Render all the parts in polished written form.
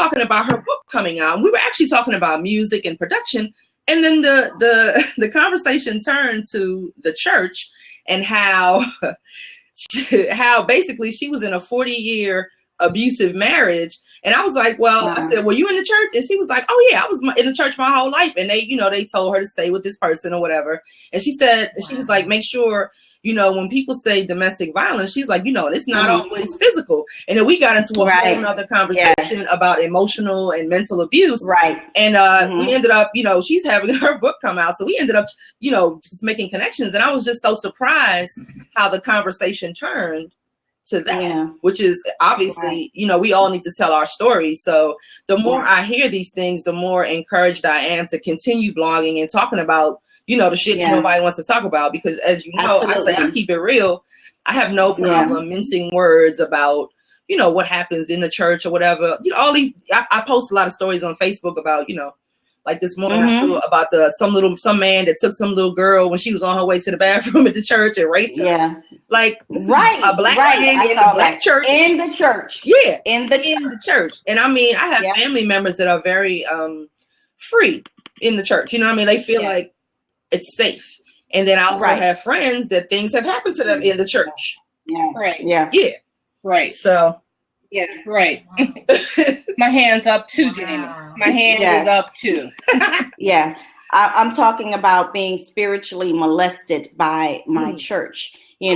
talking about her book coming out. We were actually talking about music and production. And then the conversation turned to the church and how basically she was in a 40-year abusive marriage. And I was like, well, I said, were you in the church? And she was like, oh yeah, I was in the church my whole life. And they told her to stay with this person or whatever. And she said, she was like, make sure, when people say domestic violence, she's like, it's not always physical. And then we got into a whole other conversation about emotional and mental abuse. Right. And we ended up, she's having her book come out. So we ended up, just making connections. And I was just so surprised how the conversation turned to that, which is obviously, we all need to tell our stories. So the more I hear these things, the more encouraged I am to continue blogging and talking about, the shit that nobody wants to talk about. Because as you know, I say, I keep it real. I have no problem mincing words about, what happens in the church or whatever. All these, I post a lot of stories on Facebook about, like this morning I saw about some man that took some little girl when she was on her way to the bathroom at the church and raped her. Yeah. Like a black man in the black church. In the church. Yeah. In the church. And I mean, I have family members that are very free in the church. You know what I mean? They feel like it's safe. And then I also have friends that things have happened to them in the church. Yeah. Right. Yeah. Yeah. Right. So yeah, right. My hand's up too, Janina. My hand is up too. Yeah. I'm talking about being spiritually molested by my church. It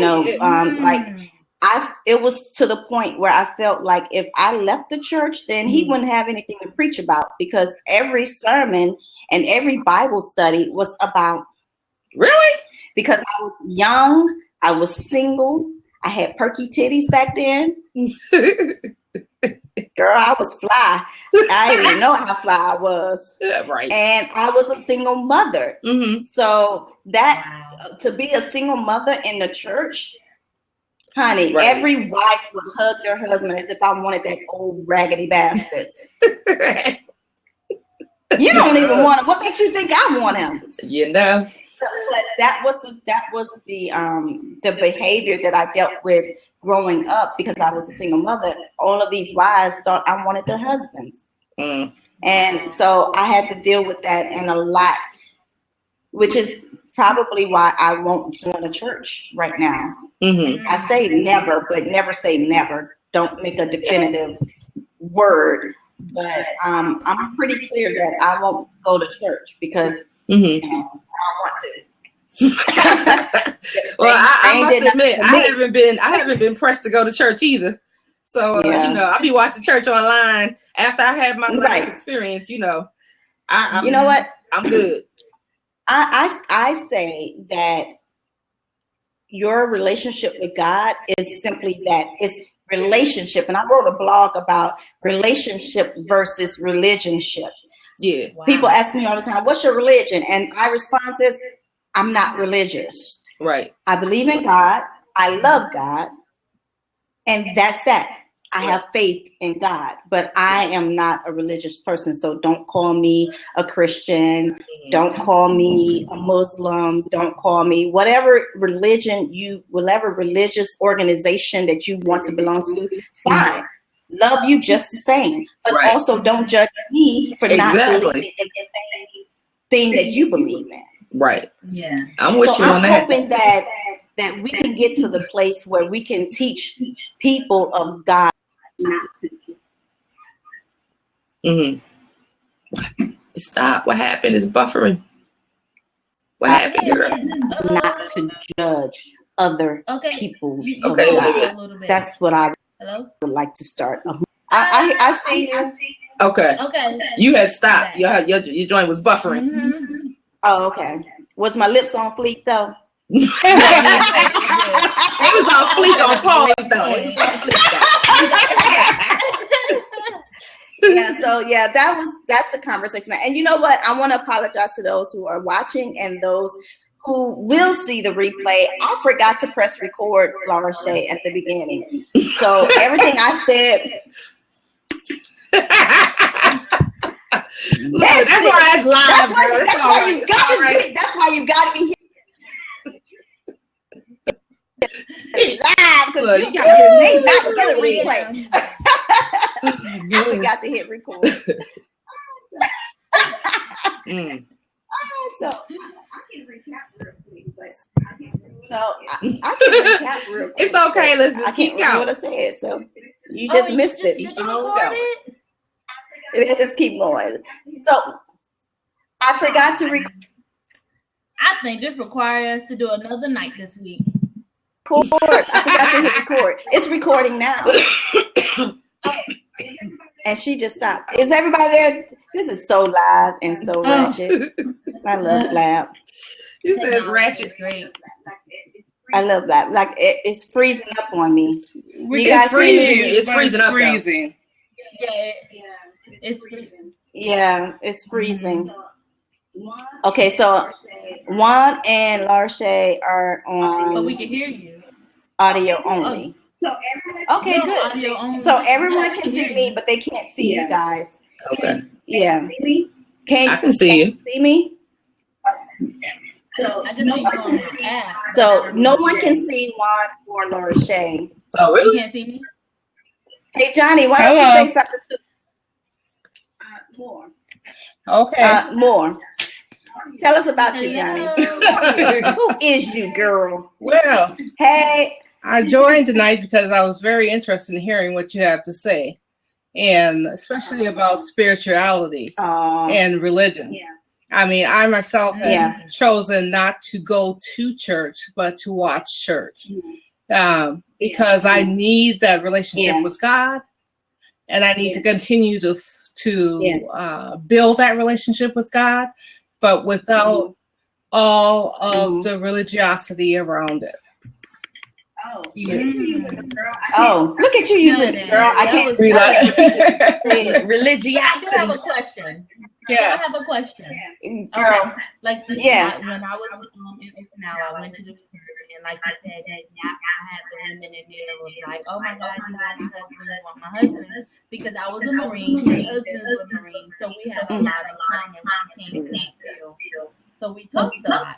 was to the point where I felt like if I left the church, then he wouldn't have anything to preach about, because every sermon and every Bible study was about. Really? Because I was young, I was single, I had perky titties back then. Girl, I was fly. I didn't even know how fly I was. Yeah, right. And I was a single mother. Mm-hmm. So to be a single mother in the church, honey, every wife would hug their husband as if I wanted that old raggedy bastard. You don't even want him. What makes you think I want him? So, but that was the behavior that I dealt with growing up, because I was a single mother. All of these wives thought I wanted their husbands. And so I had to deal with that and a lot, which is probably why I won't join a church right now. I say never, but never say never. Don't make a definitive word. But I'm pretty clear that I won't go to church because I don't want to. Well, I must admit, I haven't been pressed to go to church either. So I'll be watching church online after I have my last experience. You know what? I'm good. I say that your relationship with God is simply that. It's relationship. And I wrote a blog about relationship versus religionship. Yeah. Wow. People ask me all the time, what's your religion? And my response is, I'm not religious. Right. I believe in God. I love God. And that's that. I have faith in God, but I am not a religious person. So don't call me a Christian. Don't call me a Muslim. Don't call me whatever religion whatever religious organization that you want to belong to. Fine. Love you just the same, but also don't judge me for not believing in the same thing that you believe in. Right. Yeah. I'm with you on that. I'm hoping that we can get to the place where we can teach people of God. Stop. What happened? It's buffering. What happened, girl? Not to judge other people's. Okay. That's what I would like to start. I see you. Okay. You had stopped. Your joint was buffering. Oh, okay. Was my lips on fleek though? It was on fleek on pause though. It was on fleek though. That's the conversation. And you know what? I want to apologize to those who are watching and those who will see the replay. I forgot to press record, Laura Shay, at the beginning. So everything I said. That's why it's live, girl. That's why you gotta be here. Live, because you may not get a replay. I forgot to hit record. So I can recap real quick, but I can recap real quick. It's okay. Let's just keep going. What I said, so you just missed it. Did you record it? It just keep going. So I forgot to record. I think this requires us to do another night this week. I forgot to hit record. It's recording now. And she just stopped. Is everybody there? This is so live and so ratchet. I love lab. You said ratchet. Great. I love that. Like it's freezing up on me. It's freezing. It's freezing up. Freezing. Yeah, it's freezing. Yeah, it's freezing. Okay, so Juan and Larshay are on. But we can hear you. Audio only. Okay, good. Audio only. So everyone can see me, but they can't see you guys. Okay. Yeah. I can see you. See me? I can see you on the app. So no one can see Juan or Larshay. Oh, really? You can't see me? Hey, Johnny, why don't you say something to more? Okay. More. Tell us about you, Johnny. Who is you, girl? Well, hey. I joined tonight because I was very interested in hearing what you have to say, and especially about spirituality and religion. Yeah. I mean, I myself have chosen not to go to church, but to watch church because I need that relationship with God, and I need to continue to build that relationship with God, but without all of the religiosity around it. Oh, look at you using it, girl. I can't religiosity. I have a question. Yes. I have a question. Girl. Okay. Like when I was in Now, I went to the church, and like you said, I had the women in there was like, "Oh my God, you want my husband?" Because I was a Marine, my husband was a Marine, so we had a lot in common when it came to that field. So we talked a lot.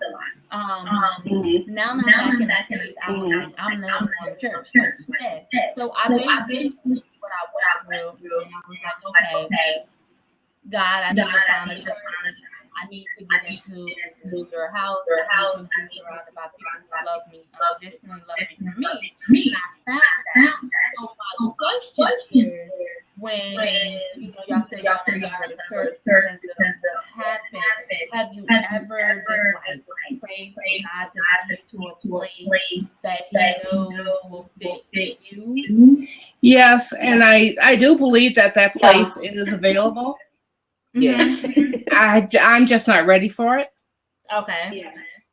Now that I'm back in the States, I was like, I'm never going to church, like you said. So I've been through what I went through, and I was like, okay, God, I need to find a church. I need to get into your house. I need to be surrounded by people who love me, unconditionally love me for me. And I found that. So my question is, when y'all say y'all go to church, have you ever been prayed for God to take you to a place that you know will fit you? Yes, and I do believe that place is available. Yeah. I'm just not ready for it. Okay.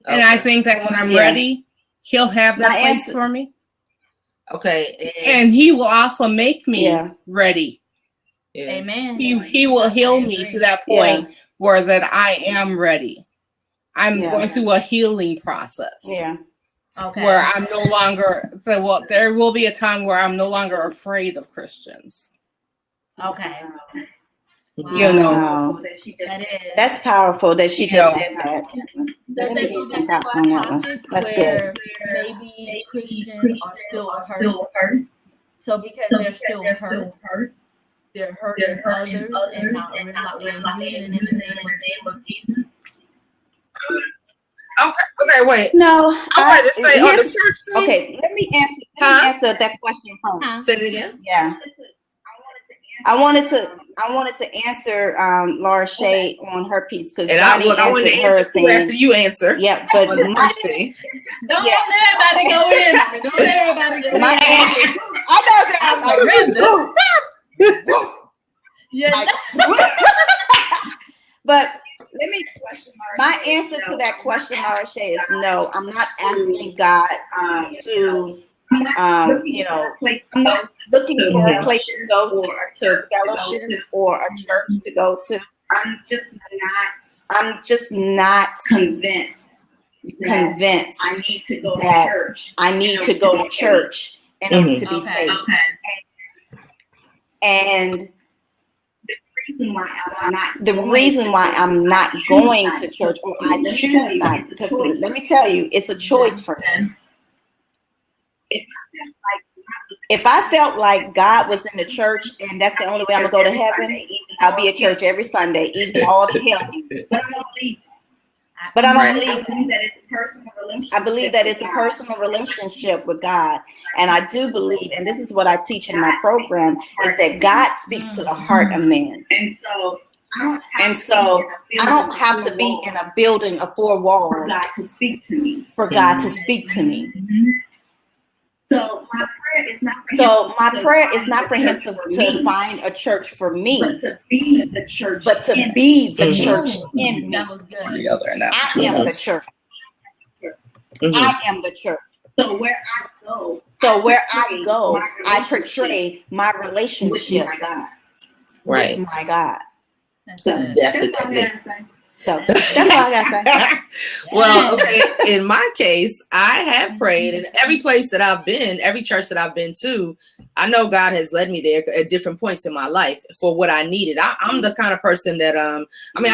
And I think that when I'm ready, He'll have that place for me. Okay. And He will also make me ready. Yeah. Amen. He will heal me to that point where that I am ready. I'm going through a healing process. Yeah. Okay. Where I'm no longer, there will be a time where I'm no longer afraid of Christians. Okay. Wow. You know. That's powerful that she just said that. Let me get some props on that one. That's good. Maybe Christians are still hurt. So because they're still hurt, they're hurting others and not realizing in the name of Jesus. Okay, wait. No. I wanted to say on the church thing. Okay, let me answer that question first. Say it again. Yeah. I wanted to answer Larshay on her piece because I wanted to answer her after you answer. Yeah, but don't let everybody go in. Don't let everybody go in. My answer. I know that. But let me. My answer to that question, Larshay, is no. I'm not asking God to. I'm not looking for a place to go to fellowship or a church to go to. I'm just not convinced. I need to go to church. I need to go to church in order to be saved. And the reason why I'm not going to church, or I choose not, because let me tell you, it's a choice for me. If I felt like God was in the church and that's the only way I'm gonna go to heaven, I'll be at church every Sunday, even all the hell. But I don't believe that it's a personal relationship. I believe that it's a personal relationship with God. And I do believe, and this is what I teach in my program, is that God speaks to the heart of man. And so I don't have to be in a building of 4 walls for God to speak to me. So my prayer is not for him to find a church for me, but to be the church in me. I am the church. I am the church. So where I go, I portray my relationship with my God. Definitely. So that's all I gotta say. Well, okay. In my case, I have prayed, and every place that I've been, every church that I've been to, I know God has led me there at different points in my life for what I needed. I'm the kind of person that I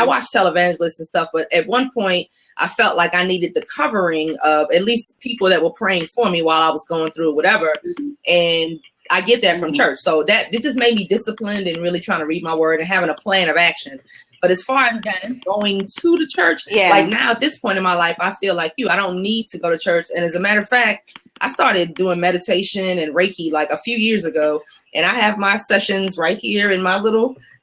watch televangelists and stuff, but at one point I felt like I needed the covering of at least people that were praying for me while I was going through whatever. And I get that from church. So that it just made me disciplined and really trying to read my word and having a plan of action. But as far as going to the church, like now at this point in my life, I feel like I don't need to go to church. And as a matter of fact, I started doing meditation and Reiki like a few years ago. And I have my sessions right here in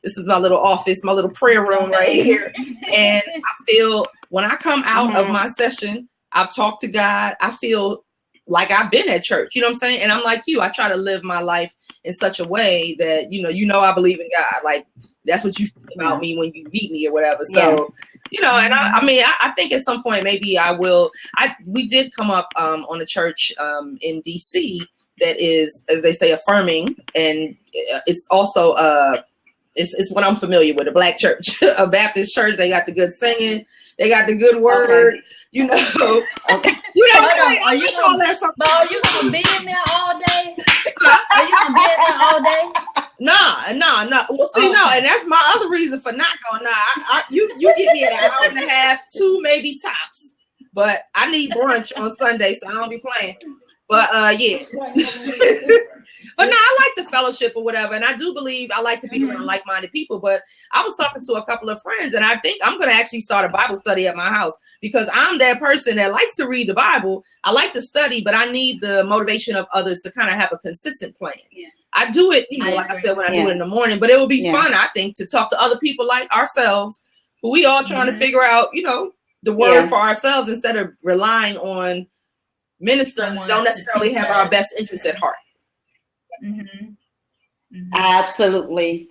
this is my little office, my little prayer room right here. And I feel when I come out of my session, I've talked to God. I feel like I've been at church, you know what I'm saying? And I'm like I try to live my life in such a way that, I believe in God. Like, that's what you think about me when you meet me or whatever. So, and I think at some point, maybe I will. We did come up on a church in DC that is, as they say, affirming. And it's also, it's what I'm familiar with, a black church, a Baptist church. They got the good singing. They got the good word, Okay. Are you gonna be in there all day? Are you gonna be in there all day? No. Well, see, no, and that's my other reason for not going. You get me an hour and a half, 2 maybe tops. But I need brunch on Sunday, so I don't be playing. But yeah. But no, I like the fellowship or whatever. And I do believe I like to be around like-minded people. But I was talking to a couple of friends, and I think I'm going to actually start a Bible study at my house because I'm that person that likes to read the Bible. I like to study, but I need the motivation of others to kind of have a consistent plan. Yeah. I do it, like I said, when I do it in the morning. But it would be fun, I think, to talk to other people like ourselves, who we all trying to figure out, the word for ourselves instead of relying on ministers who don't necessarily have our best interests at heart. Absolutely.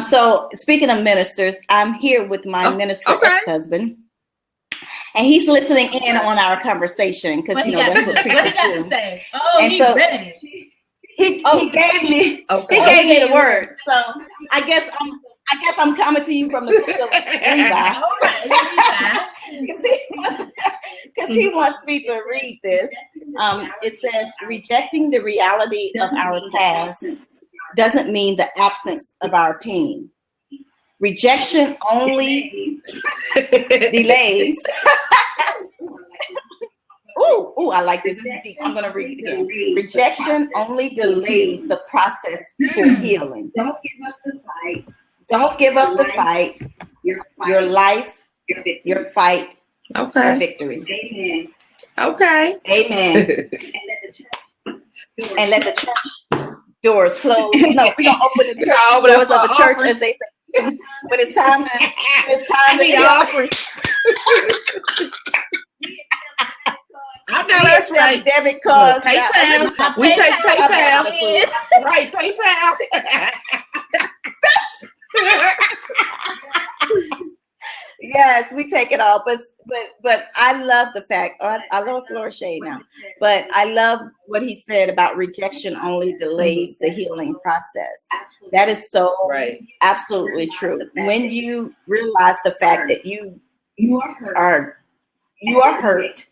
So speaking of ministers, I'm here with my minister ex-husband, and he's listening in on our conversation because that's what preachers do. And so he gave me the word. So I guess I'm coming to you from the book of Levi. Because he wants me to read this. It says, rejecting the reality of our past doesn't mean the absence of our pain. Rejection only delays. Ooh, I like this. This is deep. I'm going to read it again. Rejection only delays the process for healing. Don't give up the fight. Your life, your fight, your victory. Amen. Okay. Amen. And let the church doors close. No, we're gonna open the doors of the church as they say. When it's time to the offering. I know that's right. Debit cards. PayPal. We take PayPal. Right, PayPal. Yes, we take it all, but I love the fact. I lost Laura Shade now, but I love what he said about rejection only delays the healing process. That is so absolutely true. When you realize the fact that you are hurt,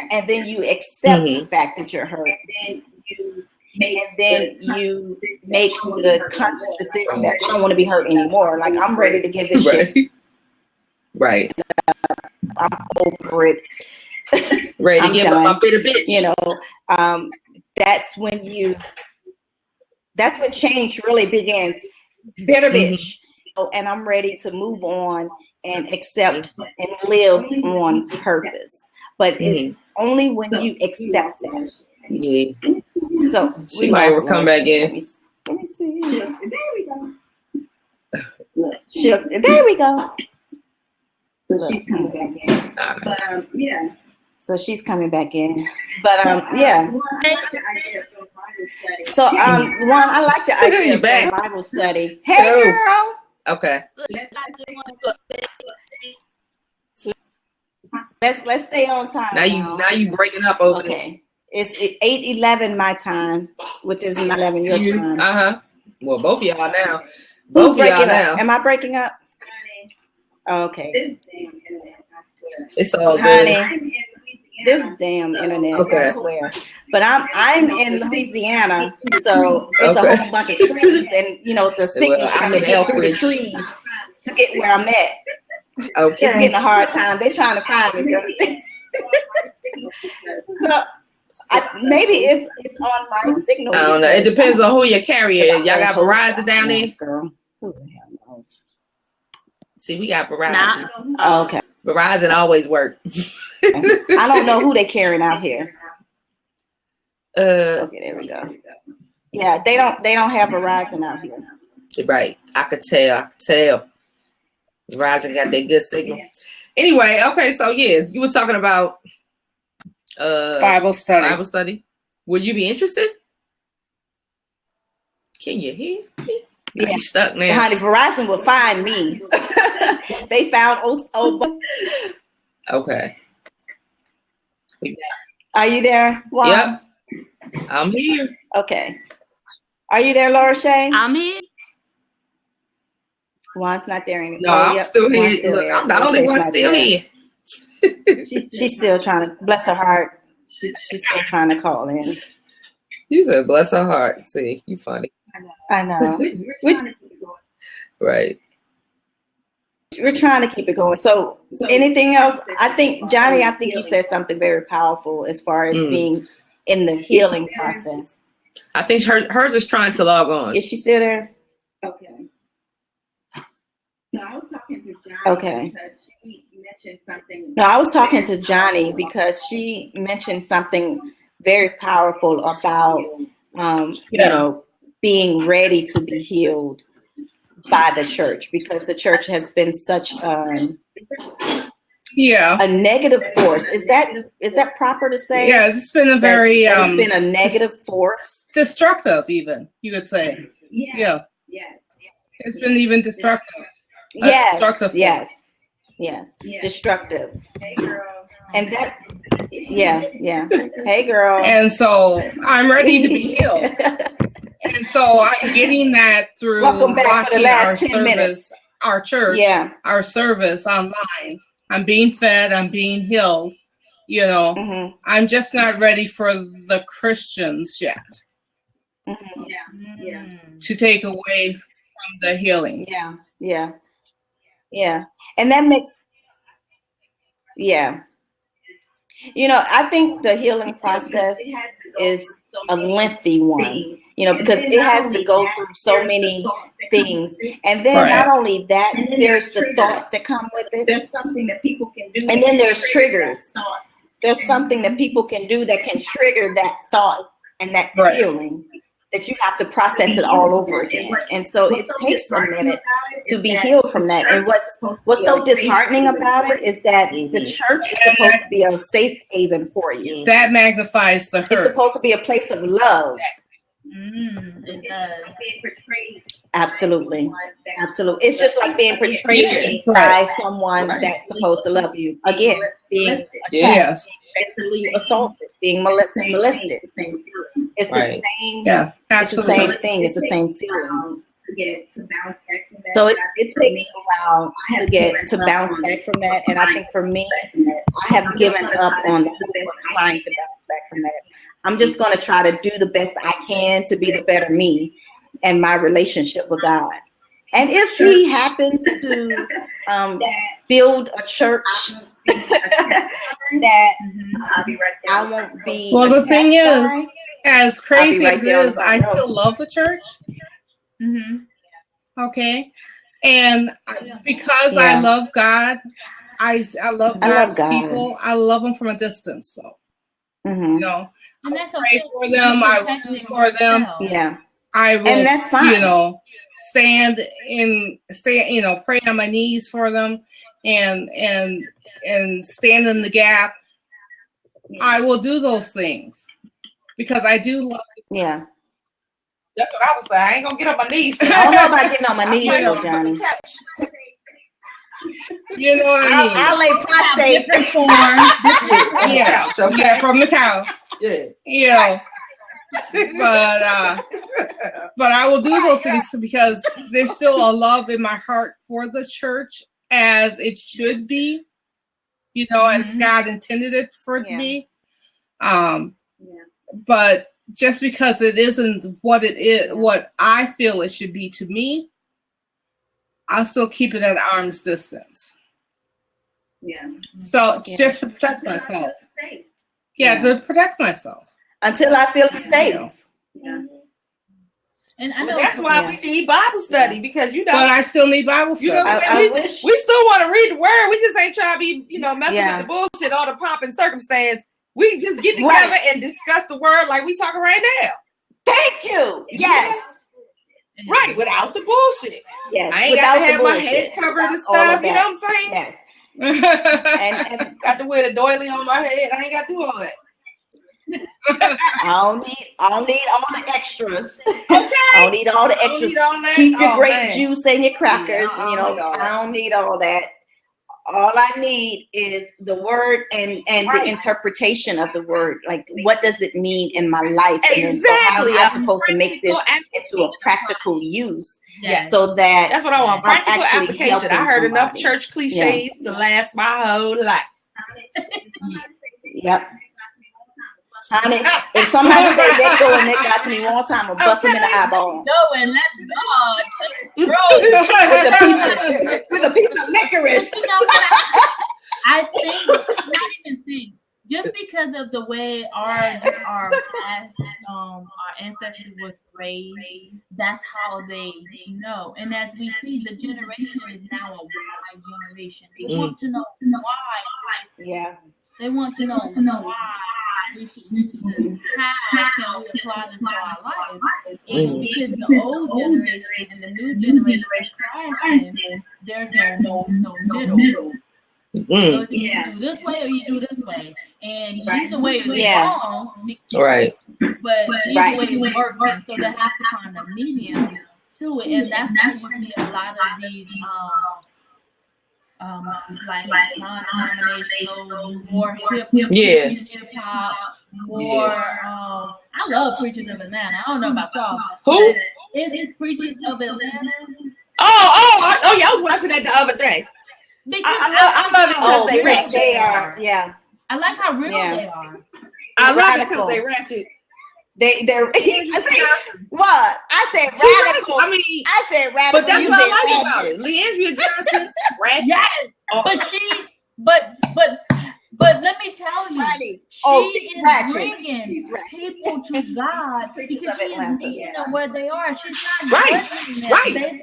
and then you accept the fact that you're hurt, and then you make the conscious decision that I don't want to be hurt anymore. Like, I'm ready to give this shit. Right. I'm over it. Ready to give up my bitter bitch. that's when change really begins. Bitter bitch. And I'm ready to move on and accept and live on purpose. But it's only when you accept that. Yeah. So she might come back in. Let me see. There we go. There we go. So she's coming back in. But yeah. So she's coming back in. But yeah. So Juan, I like the idea of Bible study. Hey girl. Okay. Let's stay on time. Now you breaking up over there. It's 8:11 my time, which is 11 your time. Well, both of y'all now. Who's breaking up? Am I breaking up? Okay. It's all good. Honey, this damn internet, I swear. But I'm in Louisiana, so it's a whole bunch of trees, and the signal's trying to get through the trees to get where I'm at. Okay. It's getting a hard time. They're trying to find me. So maybe it's on my signal. I don't know. It depends on who your carrier is. Y'all got Verizon down there? Girl. Who the hell knows? See, we got Verizon. Nah. Oh, okay. Verizon always work. I don't know who they carrying out here. Okay, there we go. Yeah, they don't have Verizon out here. Right. I could tell. Verizon got that good signal. Anyway, okay, so yeah, you were talking about Bible study. Would you be interested? Can you hear me? Yeah. You stuck now. Honey, Verizon will find me. They found Okay. Are you there? Juan? Yep. I'm here. Okay. Are you there, Laura Shay? I'm here. Juan's not there anymore. No, I'm still here. Look, I'm the only one still here. She's still trying to, bless her heart. She's still trying to call in. You said bless her heart. See, you funny. I know. We're trying to keep it going. Right. We're trying to keep it going. So anything else? I think, Johnny, you said something very powerful as far as being in the healing process. I think hers is trying to log on. Is she still there? Okay. No, I was talking to Johnny because she mentioned something. No, I was talking to Johnny because she mentioned something very powerful about, being ready to be healed by the church, because the church has been such a negative force. Is that proper to say? Yeah, it's been a very it's been a negative force. Destructive, even, you could say. Yeah. It's been even destructive. Yes. Destructive. Yes. Destructive. Hey girl. And that Hey girl. And so I'm ready to be healed. And so I'm getting that through watching our church, our service online. I'm being fed, I'm being healed. I'm just not ready for the Christians yet. To take away from the healing. Yeah. And that makes, I think the healing process is a lengthy one, because it has to go through so many things. And then not only that, there's the thoughts that come with it. There's something that people can do. And then there's triggers. There's something that people can do that can trigger that thought and that feeling that you have to process it all over again. And so it takes a minute to be healed from that. And what's so disheartening about it is that the church is supposed to be a safe haven for you. That magnifies the hurt. It's supposed to be a place of love. Absolutely. It's just like being portrayed by someone that's supposed to love you. Again, being attacked, assaulted, being molested. It's the same. Yeah, absolutely. It's the same thing. It's the same feeling. So it takes a while to get to bounce back from that. And I think for me, I have given up on trying to bounce back from that. I'm just going to try to do the best I can to be the better me and my relationship with God. And if he happens to build a church that I won't be. Well, the thing is, as crazy as it is, I still love the church. Okay. And because I love God, I love God's people. I love them from a distance. So, you know, and I pray for them. I will do for them. Yeah. I will, and that's fine. You know, stand, you know, pray on my knees for them and stand in the gap. I will do those things because I do love them. Yeah. That's what I was saying. I ain't gonna get on my knees. I don't know about getting on my knees, though, Johnny. You know what I mean? I'll lay prostate. Yeah, from the couch. Yeah. You know, but I will do those things because there's still a love in my heart for the church as it should be. You know, as God intended it for it to be. But just because it isn't what it is, what I feel it should be to me, I'll still keep it at arm's distance. Yeah. So just to protect myself. Yeah, to protect myself. Until I feel safe. Yeah. And I know that's why we need Bible study because you know. But I still need Bible study. You know, we still want to read the word. We just ain't trying to be, you know, messing with the bullshit, all the pomp and circumstance. We just get together and discuss the word like we talking right now. Thank you. Yes. Right, without the bullshit. Yes. I ain't got to have my head covered and stuff. You know what I'm saying? Yes. and got to wear the doily on my head. I ain't got to do all that. I don't need all the extras. Okay. I don't need all the extras. Keep your grape juice and your crackers. You know, I don't need all that. All I need is the word and the interpretation of the word. Like, what does it mean in my life? Exactly. And so how am I supposed to make this into a practical use? Yes. So that's what I want. Practical application. I heard enough church cliches to last my whole life. Yep. Honey, if somebody say that go and they got to me one time, I'll bust them in the eyeball. No, and let's with a piece of licorice. You know what? I think, not even think, just because of the way our ancestors was raised, that's how they know. And as we see, the generation is now a why generation. They want to know why. Yeah. They want to know why. We should how can we apply this to our life? And because the old generation and the new generation is clashing, there's no middle. So you do this way or you do this way, and either way is wrong. Right. But either way is working, so they have to find a medium to it, and that's why you see a lot of these. Like non-denominational, more hip hop, more. I love Preachers of Atlanta. I don't know about y'all. Who? It's Preachers of Atlanta. Oh, yeah, I was watching that the other day. Because I love it because they ratchet. They are, yeah. I like how real they are. I love it because they ratchet. They're what? I said radical. I said radical. But that's what I like about it. Leandria Johnson, ratchet. Yes, but let me tell you, she is bringing people to God because she is meeting them where they are. She's not right.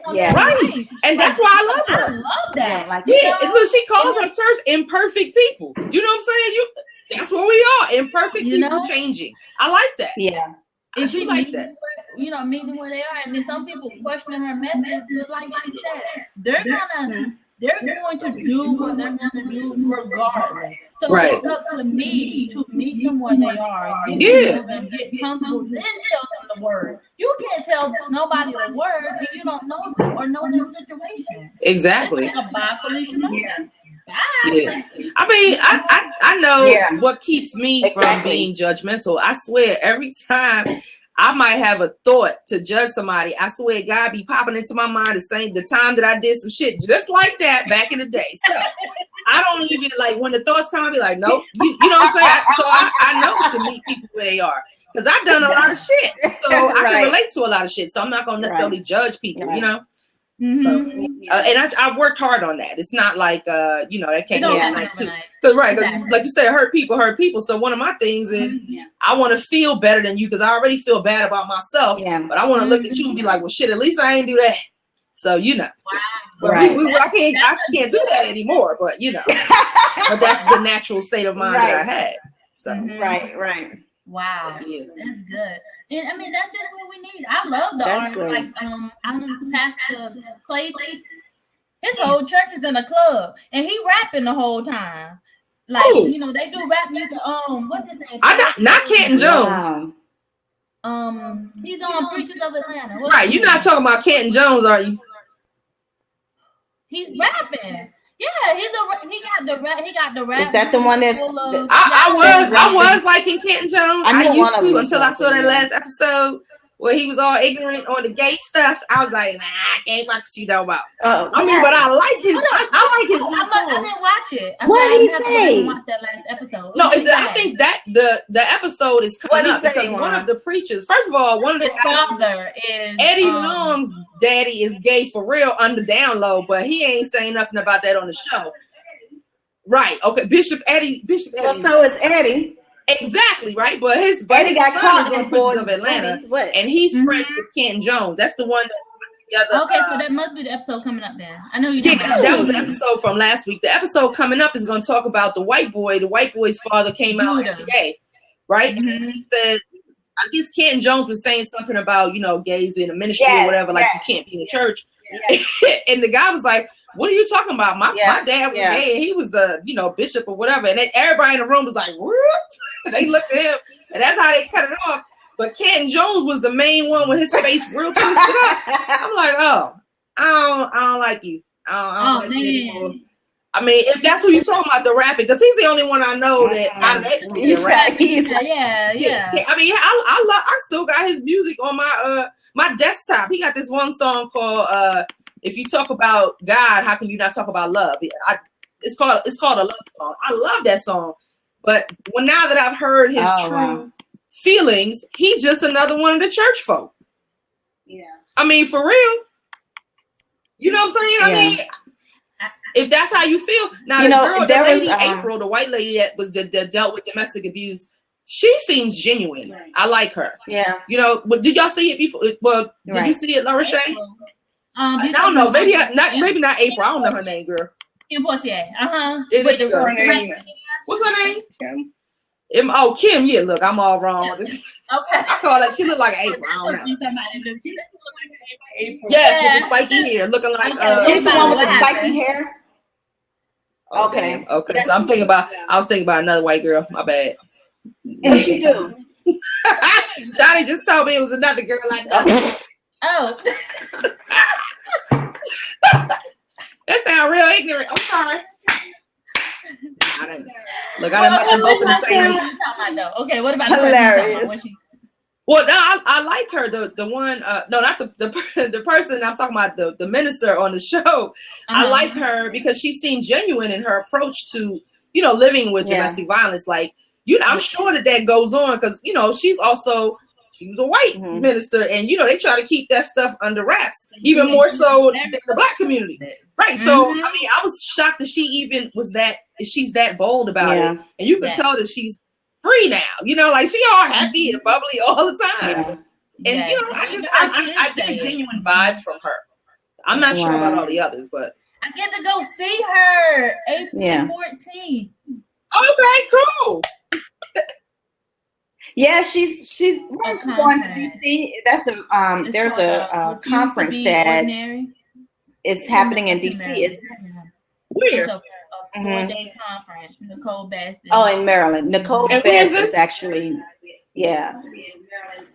And that's why I love her. I love that. Look, she calls her church imperfect people. You know what I'm saying? That's what we are. Imperfect people changing. I like that. Yeah. If she like that. Meeting where they are. And then some people questioning her message, but like she said, they're going to do what they're going to do regardless. So it's up to me to meet them where they are. Get comfortable, then tell them the word. You can't tell nobody the word if you don't know them or know their situation. Exactly. It's like a bye, Felicia. Yeah. I mean, I know what keeps me from being judgmental. I swear, every time I might have a thought to judge somebody, I swear God be popping into my mind the time that I did some shit just like that back in the day. So I don't even when the thoughts come, I be like, nope. You know what I'm saying? So I know to meet people where they are because I've done a lot of shit. So I can relate to a lot of shit. So I'm not going to necessarily judge people, you know? Mm-hmm. So, and I worked hard on that. It's not like you know, that can't be overnight too. Because like you said, hurt people. So one of my things is I want to feel better than you because I already feel bad about myself. Yeah. But I want to look at you and be like, well, shit, at least I ain't do that. So you know, but I can't do that anymore. But you know, but that's the natural state of mind that I had. So right. Wow, that's good. And I mean, that's just what we need. I love the art. Like, I'm Pastor Clay. His whole church is in a club, and he rapping the whole time. Like, you know, they do rap music. What's his name? Not Canton Jones. He's on Preachers of Atlanta. Right, you're not talking about Canton Jones, are you? He's rapping. Yeah, he got the rap. Is that the one that's? I was liking Canton Jones. I used to until I saw that last episode where he was all ignorant on the gay stuff. I was like, nah, I can't watch you know about. I mean, but I like his. I like his. I didn't watch it. What did he say? Watch that last episode. No, I think that the episode is coming up because one of the preachers. First of all, one of his father is Eddie Long's daddy is gay for real under down low, but he ain't saying nothing about that on the show. Right? Okay, Bishop Eddie. Well, so is Eddie. Exactly, right? But his son is on Preachers of Atlanta, and he's friends with Canton Jones. That's the one that put together. Okay, so that must be the episode coming up then. I know you. That was an episode from last week. The episode coming up is going to talk about the white boy. The white boy's father came out as gay, right? Mm-hmm. And he said, I guess Canton Jones was saying something about, you know, gays being a ministry or whatever, like you can't be in the church. And the guy was like, what are you talking about? My dad was gay and he was a, you know, bishop or whatever. And then everybody in the room was like, whoop. They looked at him and that's how they cut it off. But Canton Jones was the main one with his face real twisted up. I'm like, oh, I don't like you. I don't like you anymore. I mean, if that's who you're talking about, the rapping, because he's the only one I know that I let rap. Yeah. I mean, I still got his music on my desktop. He got this one song called "If You Talk About God, How Can You Not Talk About Love?" It's called a love song. I love that song, but now that I've heard his true feelings, he's just another one of the church folk. Yeah. I mean, for real. You know what I'm saying? I mean. If that's how you feel, now the lady April, the white lady that dealt with domestic abuse, she seems genuine. Right. I like her. Yeah. You know, but did y'all see it before? Well, did you see it, Laura Shay? I don't know. Maybe not April. I don't know her name, girl. Kim Portier. What's her name? Kim. Kim. Yeah. Look, I'm all wrong. Okay. I call her. She look like April. I don't know. Yes, with the spiky hair, looking like. She's the one with the spiky hair. Okay. So I was thinking about another white girl. My bad. What she do? Johnny just told me it was another girl like that. Oh. That sounds real ignorant. I'm sorry. I didn't met them both in the same. Okay, what about hilarious? Well, no, I like her. The one, no, not the person. I'm talking about the minister on the show. I like her because she seemed genuine in her approach to, you know, living with domestic violence. Like, you know, I'm sure that goes on because, you know, she was a white minister, and you know they try to keep that stuff under wraps, even more so than the black community, right? So I mean, I was shocked that she even she's that bold about it, and you can tell that she's free now, you know, like she all happy and bubbly all the time. And you know, I get genuine vibes from her. I'm not sure about all the others, but I get to go see her April 14th. Okay, cool. Yeah, she's going to DC. That's there's a conference that is happening in DC. Where? A 4-day conference. Nicole Best. In Maryland. Nicole Best is actually,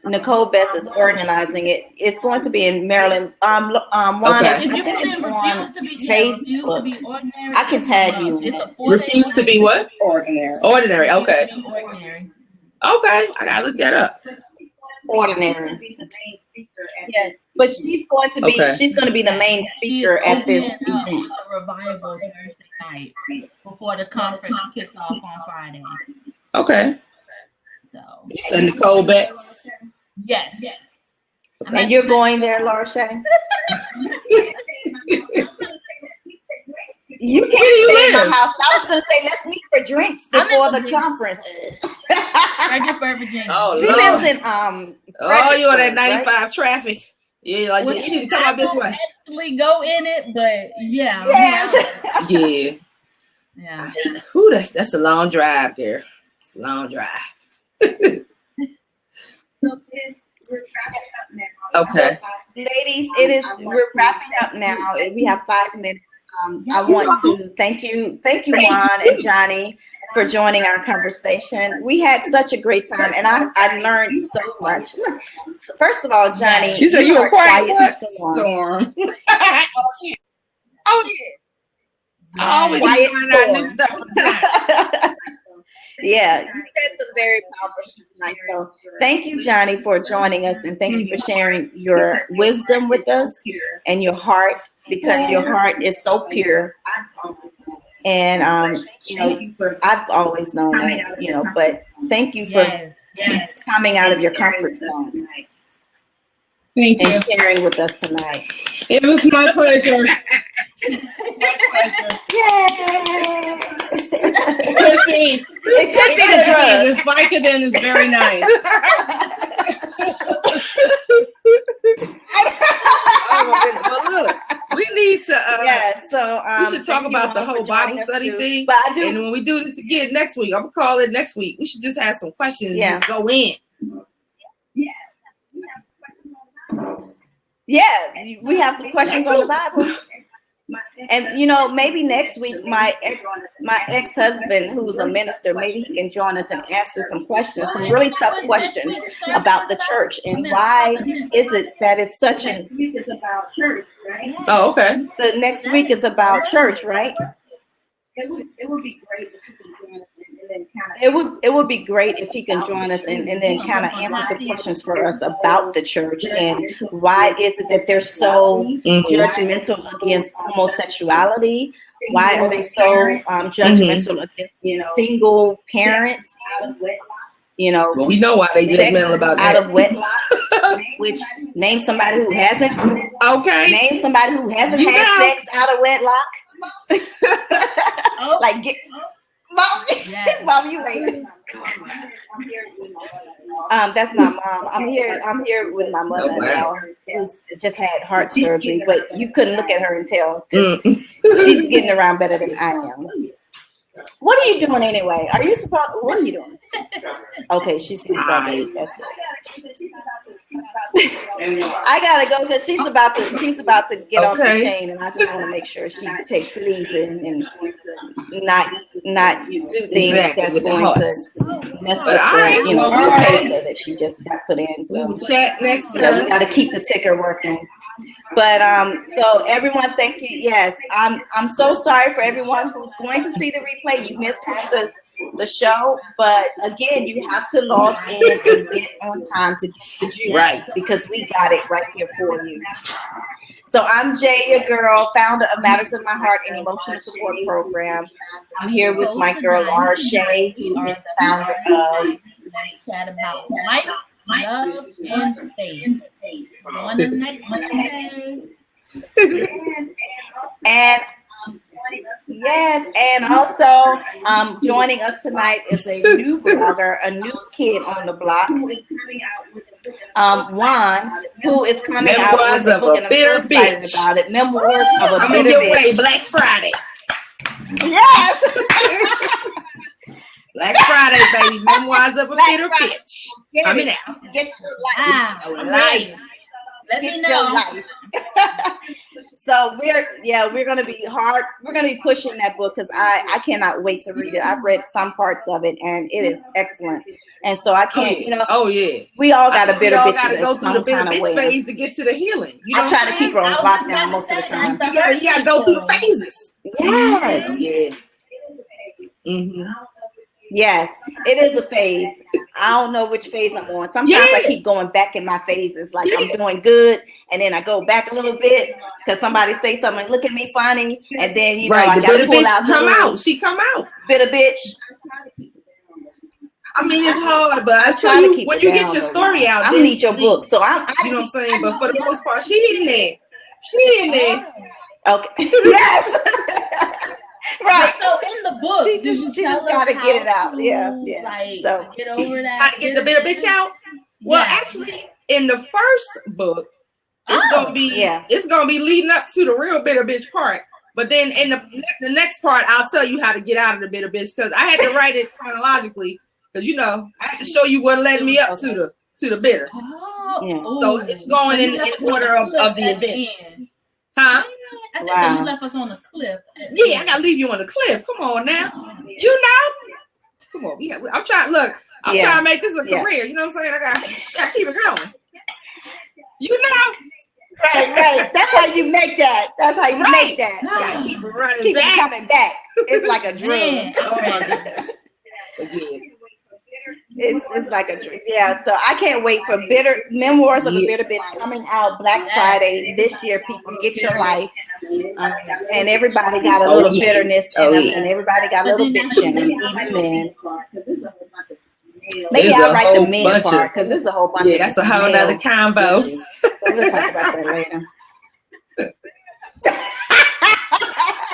Nicole Best is organizing it. It's going to be in Maryland. If you put in refuse to be Facebook, I can tag you. Refuse to be what? Ordinary. Okay. Okay, I gotta look that up. Ordinary. Yes, but she's going to be the main speaker at this event. A revival Thursday night before the conference kicks off on Friday. Okay. So you said Nicole Betts. Yes. And you're going there, Laura Shay? You can't stay in my house. I was going to say, let's meet for drinks before the conference. Oh, she lives in you on that 95 right? Traffic. Yeah, like you need to come out this way. Actually go in it, but yeah. Yes. Yeah. Yeah. Ooh, that's a long drive there. It's a long drive. Okay. Ladies, we're wrapping up now. We have 5 minutes. I want to thank you, Juan and Johnny, for joining our conversation. We had such a great time, and I learned so much. First of all, Johnny, she said you were quiet storm. Oh yeah. I always find out new stuff from time. Yeah, you said some very powerful stuff tonight. So thank you, Johnny, for joining us, and thank you for sharing your wisdom with us and your heart, because your heart is so pure. And I've always known that, but thank you for coming out of your comfort zone. Thank you. And sharing with us tonight. It was my pleasure. Yay! It could be the drug. This Vicodin is very nice. Well, look, we need to. So we should talk about the whole Bible study thing. But I do. And when we do this again next week, I'm gonna call it next week. We should just have some questions. Yeah. Just go in. Yeah, we have some questions on the Bible. And maybe next week my ex-husband, who's a minister, maybe he can join us and answer some questions, some really tough questions about the church and why is it that it's such a. It's about church, right? Oh, okay. The next week is about church, right? It would be great if he can join us and then It would be great if he can join us and then kind of answer some questions for us about the church and why is it that they're so judgmental against homosexuality? Why are they so judgmental against single parents? Well, we know why they judgmental about that. Out of wedlock. Which name somebody who hasn't. Okay. Name somebody who hasn't had sex out of wedlock. Like get. Mom, you wait. That's my mom. I'm here with my mother-in-law who's just had heart surgery, but you couldn't look at her and tell. She's getting around better than I am. What are you doing anyway? What are you doing? Okay, she's getting problems. That's good. I gotta go because she's about to get off the chain, and I just want to make sure she takes it easy and not do things that's going to mess up the pace that she just got put in. So we'll chat next time. We got to keep the ticker working. But so everyone, thank you. Yes, I'm so sorry for everyone who's going to see the replay. You missed half the show, but again, you have to log in and get on time to get the juice, right? Because we got it right here for you. So I'm Jay, your girl, founder of Matters of My Heart and Emotional Support Program. I'm here with my girl Laura Shay, who is the founder of Chat About Life, Love, and Faith. On the next Monday. And yes, and also joining us tonight is a new blogger, a new kid on the block, Juan, who is coming out with a book, and I'm so excited about it. Memoirs of a Bitter Bitch. Way, Black Friday. Yes. Black Friday, baby. Memoirs of a Bitter Bitch. Coming out. Get your life. Let me know. So we're gonna be hard. We're gonna be pushing that book because I cannot wait to read it. I've read some parts of it and it is excellent. And so I can't, we all got a bitter bitch. We all got to go through the bitter bitch phase to get to the healing. I try to keep her on lockdown most of the time. You gotta go through the phases. Yes. Yeah. Mm-hmm. Yes, it is a phase. I don't know which phase I'm on. Sometimes I keep going back in my phases. Like I'm doing good, and then I go back a little bit because somebody say something, look at me funny, and then I got to pull out. She come out. Bitter bitch. I mean, it's hard, but I tell you, when you get your story out, I need your book. So I you know what I'm saying? But for the most part, she in there. She in there. Okay. Yes. Right. So in the book, she just got to get it out. Yeah. Like, so get over that. How to get the bitter bitch out? Well, actually, in the first book, it's gonna be leading up to the real bitter bitch part. But then in the next part, I'll tell you how to get out of the bitter bitch, because I had to write it chronologically, because I had to show you what led me up to the bitter. Oh. So it's going in order of the events. Huh? I think you left us on a cliff. Yeah, I gotta leave you on the cliff. Come on now. Come on. I'm trying. Look, I'm trying to make this a career. You know what I'm saying? I gotta keep it going. Right. That's how you make that. Make that. Gotta keep it running keep back. It coming back. It's like a drug. Oh my goodness. Again. It's like a drink. Yeah, so I can't wait for Memoirs of a Bitter Bitch coming out Black Friday this year. People, get your life. And everybody got a little bitterness in them, and everybody got a little bitch in them, even men. Maybe I'll write the men part, because there's a whole bunch of Yeah, that's a whole nother combo. We'll talk about that later.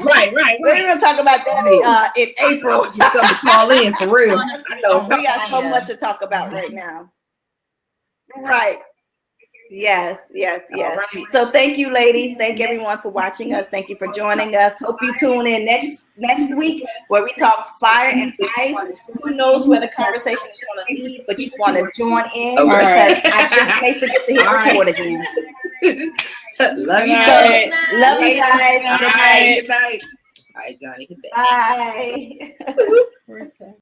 Right. We're going to talk about that in April. Get something to call in for real. I know. We got so much to talk about right now. Right. Yes. Right. So thank you, ladies. Thank everyone for watching us. Thank you for joining us. Hope you tune in next week, where we talk fire and ice. Who knows where the conversation is going to lead, but you want to join in, because I just may forget to hit record again. Love you guys. Love you guys. Good night. All right, Johnny. Good day. Bye.